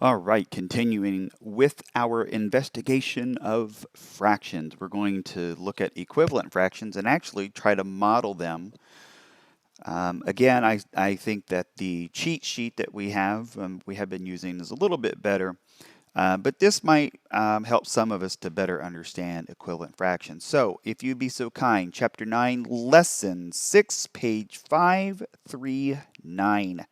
All right, continuing with our investigation of fractions. We're going to look at equivalent fractions and actually try to model them. Again, I think that the cheat sheet that we have been using is a little bit better, but this might help some of us to better understand equivalent fractions. So if you'd be so kind, Chapter 9, Lesson 6, page 539.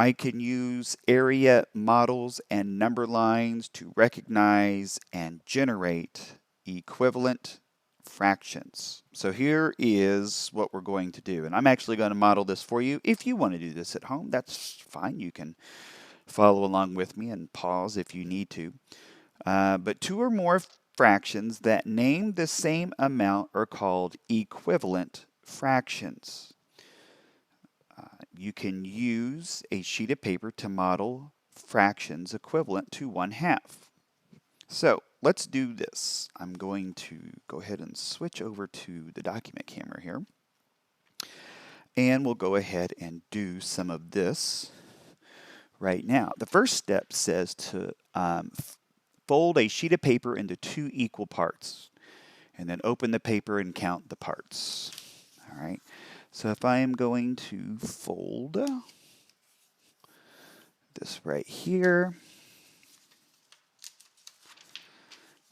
I can use area models and number lines to recognize and generate equivalent fractions. So here is what we're going to do. And I'm actually going to model this for you. If you want to do this at home, that's fine. You can follow along with me and pause if you need to. But two or more fractions that name the same amount are called equivalent fractions. You can use a sheet of paper to model fractions equivalent to 1/2. So let's do this. I'm going to go ahead and switch over to the document camera here. And we'll go ahead and do some of this right now. The first step says to fold a sheet of paper into 2 equal parts. And then open the paper and count the parts. All right. So if I am going to fold this right here,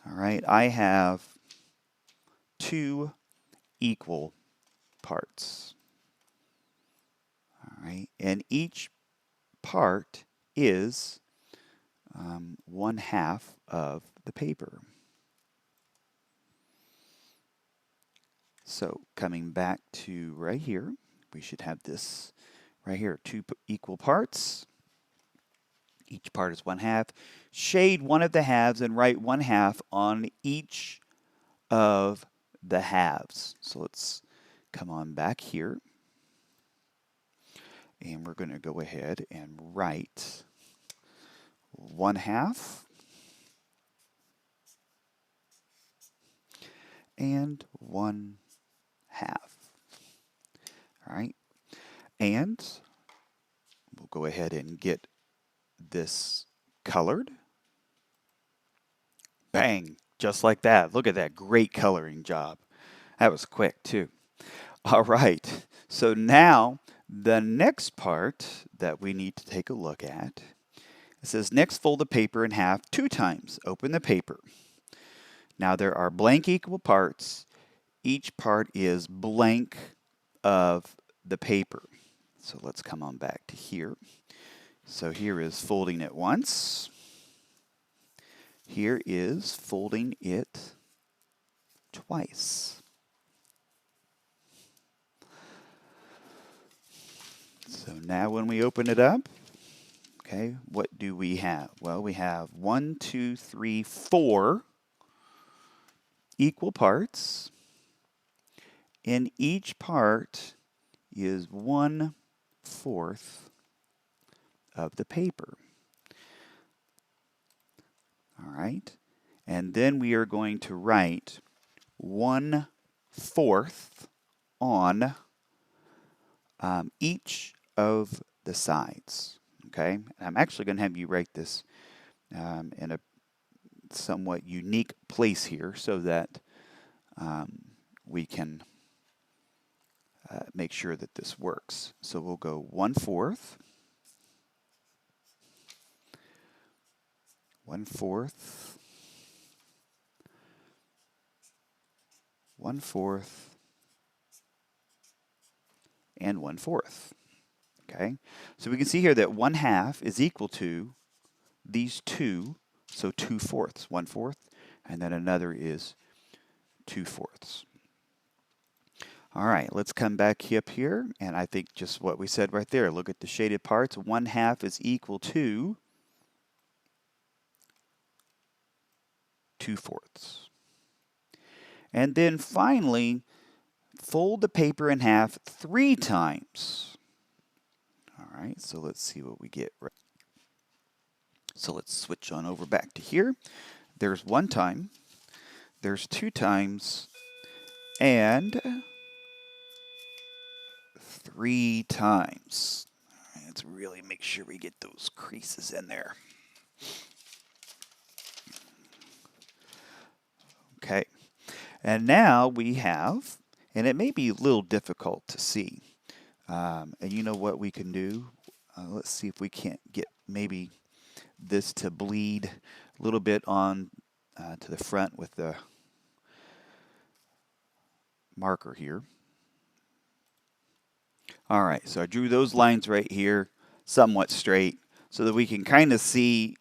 all right, I have 2 equal parts. All right, and each part is 1/2 of the paper. So coming back to right here, we should have this right here, 2 equal parts. Each part is 1/2. Shade one of the halves and write 1/2 on each of the halves. So let's come on back here. And we're going to go ahead and write 1/2 and 1/2. All right. And we'll go ahead and get this colored. Bang, just like that. Look at that great coloring job. That was quick too. All right, so now the next part that we need to take a look at, it says next fold the paper in half 2 times. Open the paper. Now there are blank equal parts. Each part is blank of the paper. So let's come on back to here. So here is folding it once. Here is folding it twice. So now when we open it up, okay, what do we have? Well, we have 1, 2, 3, 4 equal parts, and each part is 1/4 of the paper. All right, and then we are going to write 1/4 on each of the sides. Okay, I'm actually going to have you write this in a somewhat unique place here so that we can make sure that this works. So we'll go 1/4, 1/4, 1/4, and 1/4. Okay, so we can see here that 1/2 is equal to these two, so 2/4, 1/4, and then another is 2/4. All right, let's come back up here, and I think just what we said right there. Look at the shaded parts. 1/2 is equal to 2/4. And then finally, fold the paper in half 3 times. All right, so let's see what we get. So let's switch on over back to here. There's 1 time, there's 2 times, and 3 times. let's really make sure we get those creases in there. Okay, and now we have, and it may be a little difficult to see, and you know what we can do? Let's see if we can't get maybe this to bleed a little bit on to the front with the marker here. All right, so I drew those lines right here, somewhat straight, so that we can kind of see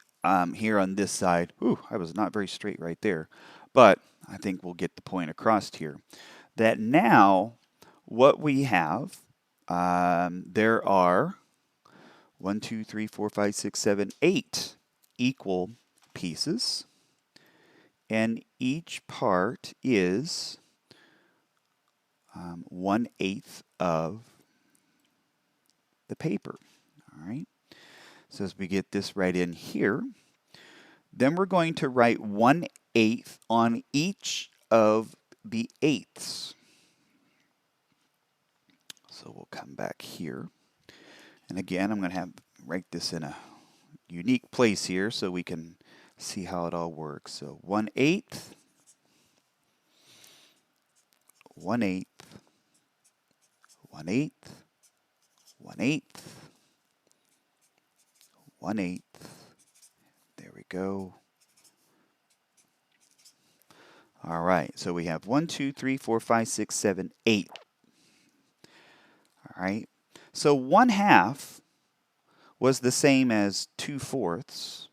here on this side. Ooh, I was not very straight right there, but I think we'll get the point across here. That now what we have, there are 1, 2, 3, 4, 5, 6, 7, 8 equal pieces, and each part is 1/8 of the paper. All right. So as we get this right in here, then we're going to write 1/8 on each of the eighths. So we'll come back here. And again, I'm going to write this in a unique place here so we can see how it all works. So 1/8, 1/8, 1/8, 1/8, 1/8. There we go. All right, so we have 1, 2, 3, 4, 5, 6, 7, 8. All right, so 1/2 was the same as 2/4,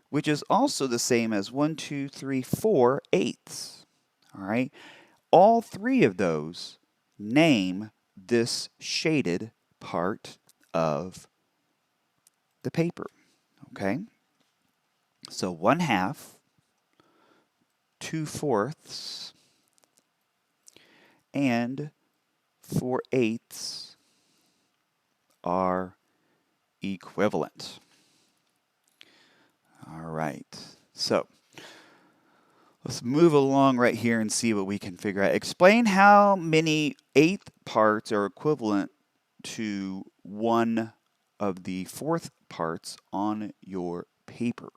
which is also the same as 1, 2, 3, 4 eighths. All right, all three of those name this shaded part of the paper. Okay, so 1/2, 2/4, and 4/8 are equivalent. All right, so let's move along right here and see what we can figure out. Explain how many eighth parts are equivalent to one of the fourth parts on your paper.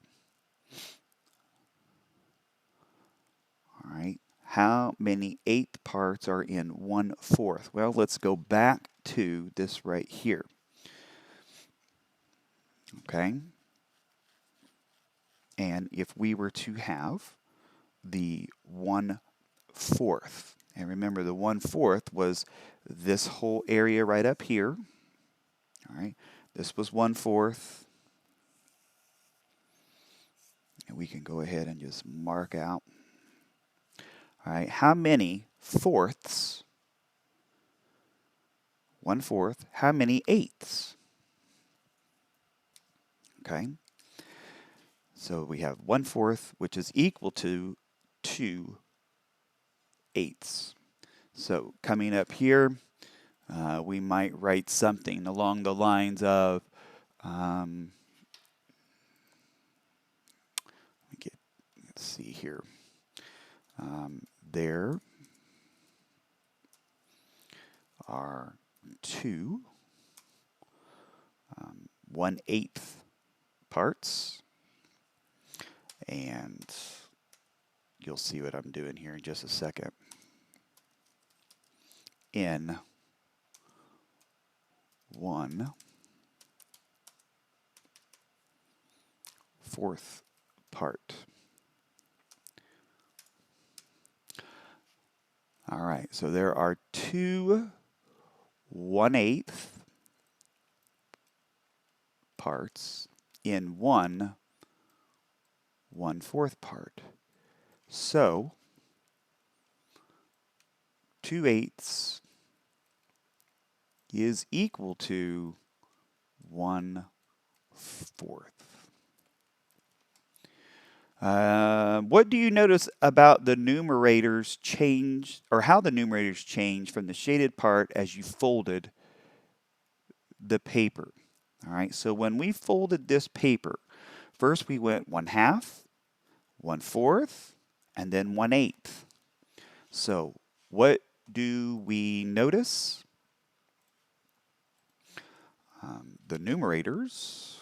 All right, how many eighth parts are in 1/4? Well, let's go back to this right here. Okay, and if we were to have the 1/4, and remember the 1/4 was this whole area right up here. All right, this was 1/4, and we can go ahead and just mark out. All right, how many fourths? 1/4. How many eighths? Okay, so we have 1/4, which is equal to 2/8. So coming up here, we might write something along the lines of, let's see here, there are 2 1/8 parts, and you'll see what I'm doing here in just a second. In 1/4 part. All right, so there are 2 1/8 parts in 1/4 part. So 2/8 is equal to 1/4. What do you notice about the numerators change, or how the numerators change from the shaded part as you folded the paper? All right, so when we folded this paper, first we went 1/2, 1/4, and then 1/8. So what do we notice? The numerators,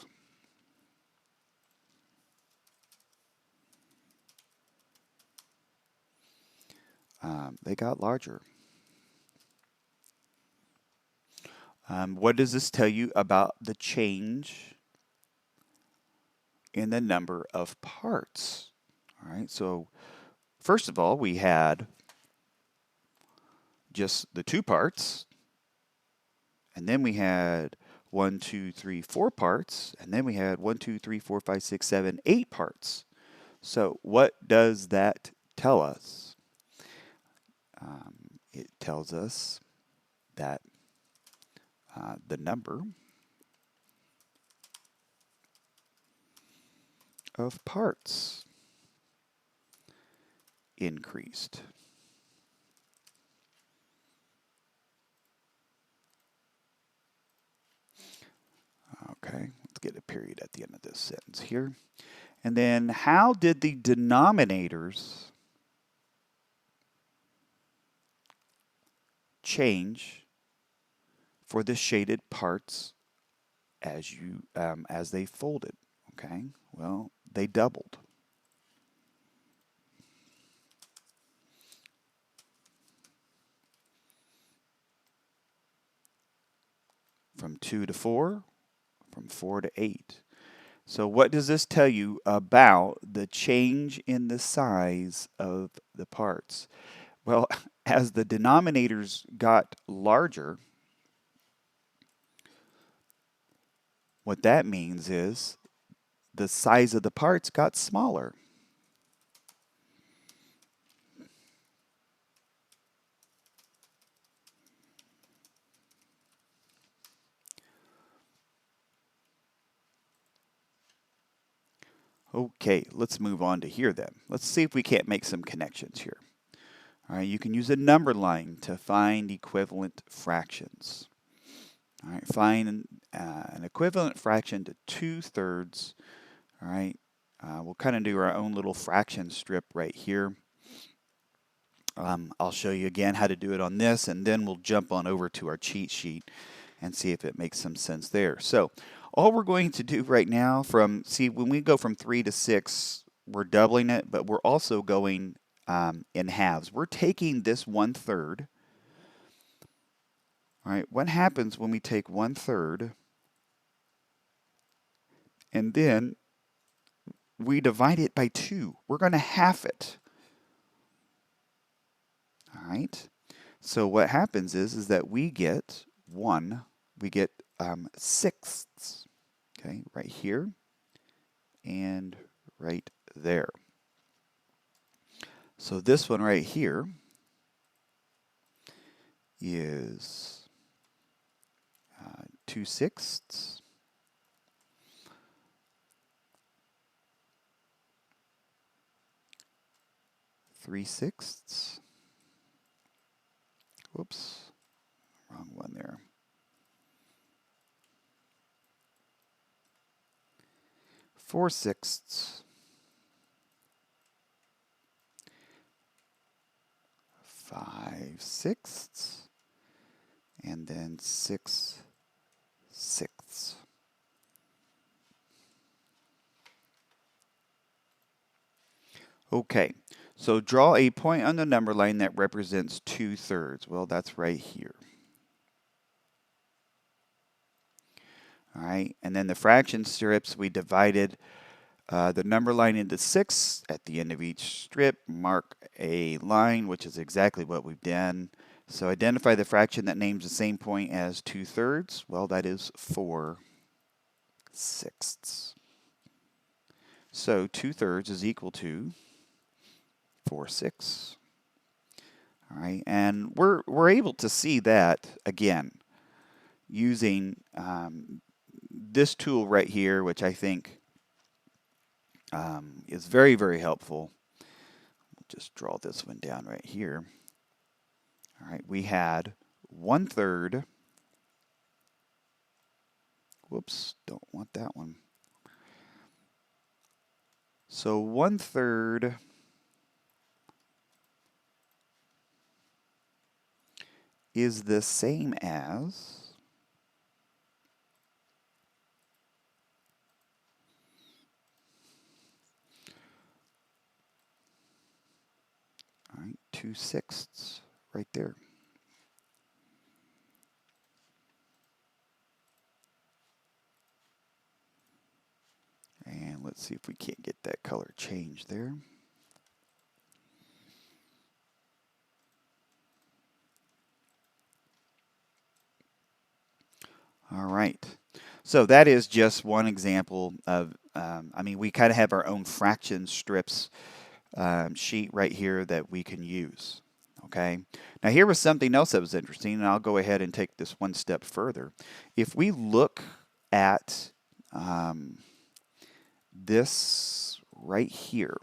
they got larger. What does this tell you about the change in the number of parts? All right, so first of all, we had just the 2 parts, and then we had 1, 2, 3, 4 parts, and then we had 1, 2, 3, 4, 5, 6, 7, 8 parts. So what does that tell us? It tells us that the number of parts increased. Okay, let's get a period at the end of this sentence here. And then how did the denominators change for the shaded parts as they folded? Okay, well, they doubled. From 2 to 4, from 4 to 8. So what does this tell you about the change in the size of the parts? Well, as the denominators got larger, what that means is the size of the parts got smaller. Okay, let's move on to here then. Let's see if we can't make some connections here. All right, you can use a number line to find equivalent fractions. All right, find an equivalent fraction to 2/3. All right, we'll kind of do our own little fraction strip right here. I'll show you again how to do it on this, and then we'll jump on over to our cheat sheet and see if it makes some sense there. So all we're going to do right now when we go from 3 to 6, we're doubling it, but we're also going in halves. We're taking this 1/3. All right, what happens when we take 1/3 and then we divide it by 2? We're going to half it. All right. So what happens is that we get sixths. Okay, right here and right there. So this one right here is 2/6. 3/6. Whoops, wrong one there. 4/6. 5/6. And then 6/6. Okay, so draw a point on the number line that represents 2/3. Well, that's right here. All right, and then the fraction strips, we divided the number line into 6. At the end of each strip, mark a line, which is exactly what we've done. So identify the fraction that names the same point as 2/3. Well, that is 4/6. So 2/3 is equal to 4/6. All right, and we're able to see that again using this tool right here, which I think is very, very helpful. We'll just draw this one down right here. All right, we had 1/3. Whoops, don't want that one. So 1/3 is the same as 2/6 right there. And let's see if we can't get that color changed there. All right. So that is just one example of, I mean, we kind of have our own fraction strips sheet right here that we can use. Okay. Now here was something else that was interesting, and I'll go ahead and take this one step further. If we look at this right here,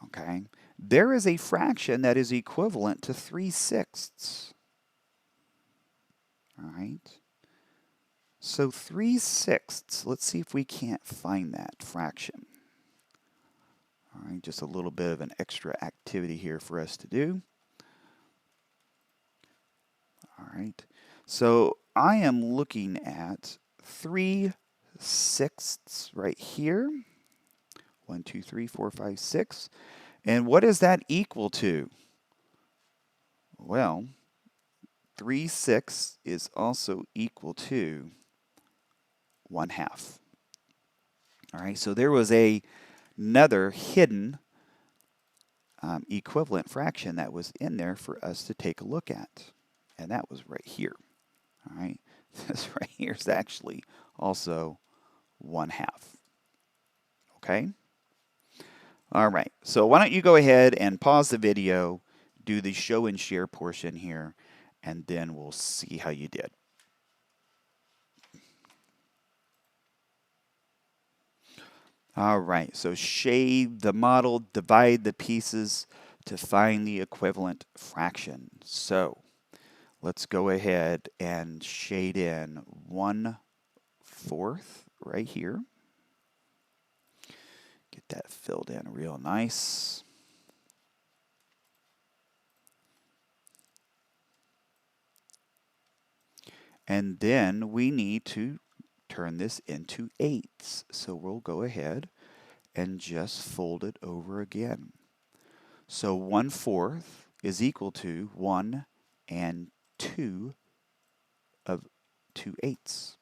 okay, there is a fraction that is equivalent to 3/6. All right. So 3/6, let's see if we can't find that fraction. All right, just a little bit of an extra activity here for us to do. All right, so I am looking at 3/6 right here. 1, 2, 3, 4, 5, 6. And what is that equal to? Well, 3/6 is also equal to 1/2. All right, so there was another hidden equivalent fraction that was in there for us to take a look at. And that was right here. All right, this right here is actually also 1/2. Okay? All right, so why don't you go ahead and pause the video, do the show and share portion here, and then we'll see how you did. All right, so shade the model, divide the pieces to find the equivalent fraction. So let's go ahead and shade in 1/4 right here. Get that filled in real nice. And then we need to turn this into 8ths. So we'll go ahead and just fold it over again. So 1/4 is equal to 1 and 2 of 2/8.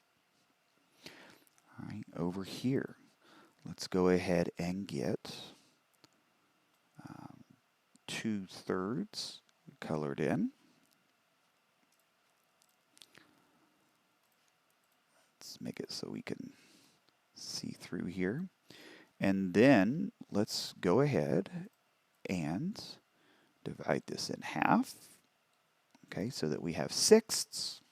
All right, over here, let's go ahead and get 2/3 colored in. Let's make it so we can see through here. And then let's go ahead and divide this in half. Okay, so that we have 6ths.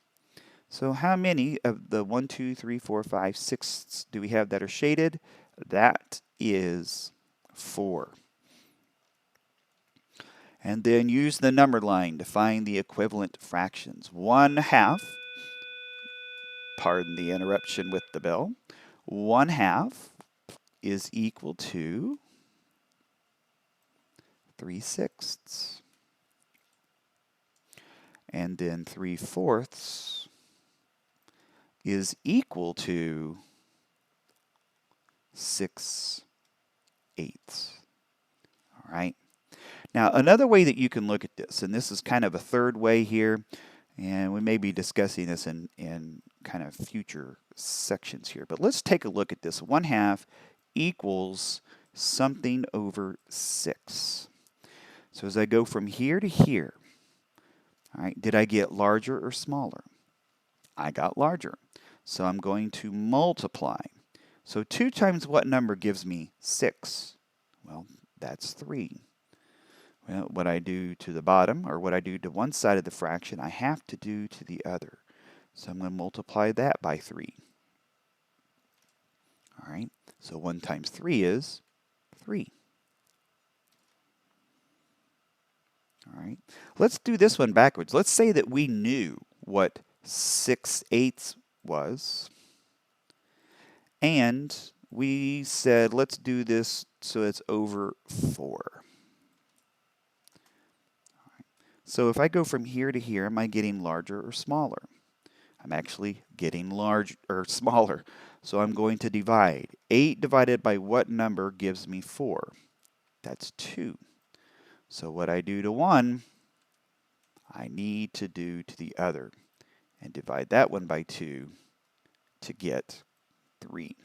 So how many of the 1, 2, 3, 4, 5, 6ths do we have that are shaded? That is 4. And then use the number line to find the equivalent fractions. 1/2, pardon the interruption with the bell, 1/2 is equal to 3/6. And then 3/4 is equal to 6/8. All right. Now, another way that you can look at this, and this is kind of a third way here, and we may be discussing this in kind of future sections here, but let's take a look at this. 1/2 equals something over 6. So as I go from here to here, all right, did I get larger or smaller? I got larger. So I'm going to multiply. So 2 times what number gives me 6? Well, that's 3. Well, what I do to the bottom, or what I do to one side of the fraction, I have to do to the other. So I'm going to multiply that by 3. All right, so 1 times 3 is 3. All right, let's do this one backwards. Let's say that we knew what 6/8 was, and we said, let's do this so it's over 4. So if I go from here to here, am I getting larger or smaller? I'm actually getting large or smaller. So I'm going to divide. 8 divided by what number gives me 4? That's 2. So what I do to one, I need to do to the other, and divide that one by 2 to get 3.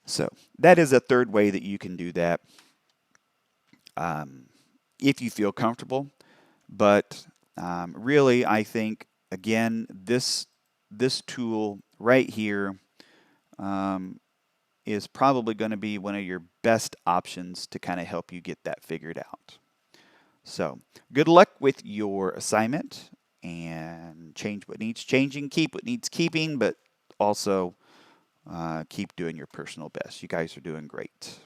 So that is a third way that you can do that if you feel comfortable. But really, I think, again, this tool right here is probably going to be one of your best options to kind of help you get that figured out. So good luck with your assignment, and change what needs changing, keep what needs keeping, but also keep doing your personal best. You guys are doing great.